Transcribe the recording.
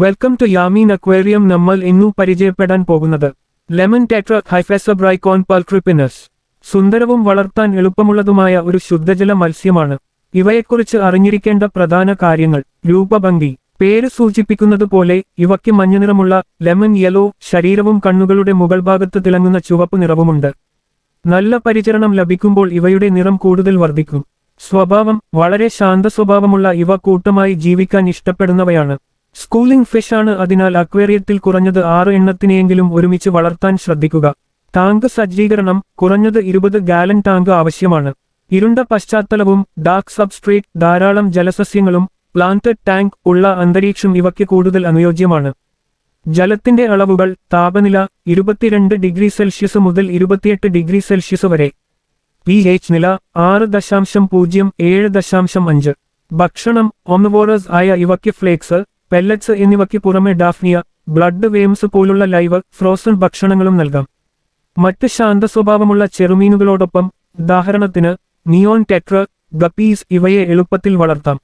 Welcome to Yameen aquarium. നമ്മൾ ഇന്നു പരിചയപ്പെടാൻ പോകുന്നത് ലെമൺ ടെട്ര ഹൈഫെസബ്രൈക്കോൺ പൾക്രിപ്പിനസ്. സുന്ദരവും വളർത്താൻ എളുപ്പമുള്ളതുമായ ഒരു ശുദ്ധജല മത്സ്യമാണ്. ഇവയെക്കുറിച്ച് അറിഞ്ഞിരിക്കേണ്ട പ്രധാന കാര്യങ്ങൾ. രൂപഭംഗി. പേര് സൂചിപ്പിക്കുന്നതുപോലെ ഇവയ്ക്ക് മഞ്ഞനിറമുള്ള ലെമൺ യെല്ലോ ശരീരവും കണ്ണുകളുടെ മുകൾ ഭാഗത്ത് തിളങ്ങുന്ന ചുവപ്പ് നിറവുമുണ്ട്. നല്ല പരിചരണം ലഭിക്കുമ്പോൾ ഇവയുടെ നിറം കൂടുതൽ വർദ്ധിക്കും. സ്വഭാവം. വളരെ ശാന്ത സ്വഭാവമുള്ള ഇവ കൂട്ടമായി ജീവിക്കാൻ ഇഷ്ടപ്പെടുന്നവയാണ്. സ്കൂളിംഗ് ഫിഷാണ്, അതിനാൽ അക്വേറിയത്തിൽ കുറഞ്ഞത് 6 എണ്ണത്തിനെയെങ്കിലും ഒരുമിച്ച് വളർത്താൻ ശ്രദ്ധിക്കുക. ടാങ്ക് സജ്ജീകരണം. കുറഞ്ഞത് 20 ഗാലൻ ടാങ്ക് ആവശ്യമാണ്. ഇരുണ്ട പശ്ചാത്തലവും ഡാർക്ക് സബ്സ്ട്രേറ്റ്, ധാരാളം ജലസസ്യങ്ങളും പ്ലാന്റഡ് ടാങ്ക് ഉള്ള അന്തരീക്ഷം ഇവയ്ക്ക് കൂടുതൽ അനുയോജ്യമാണ്. ജലത്തിന്റെ അളവുകൾ. താപനില 22°C മുതൽ 28°C വരെ. pH നില 6.0 7.5. ഭക്ഷണം. ഒംനിവോറസ് ആയ ഇവയ്ക്ക് ഫ്ലേക്സ്, പെല്ലറ്റ്സ് എന്നിവയ്ക്ക് പുറമെ ഡാഫ്നിയ, ബ്ലഡ് വേംസ് പോലുള്ള ലൈവ്, ഫ്രോസൺ ഭക്ഷണങ്ങളും നൽകാം. മറ്റ് ശാന്ത സ്വഭാവമുള്ള ചെറുമീനുകളോടൊപ്പം, ഉദാഹരണത്തിന് നിയോൺ ടെട്ര, ഗപ്പീസ് ഇവയെ എളുപ്പത്തിൽ വളർത്താം.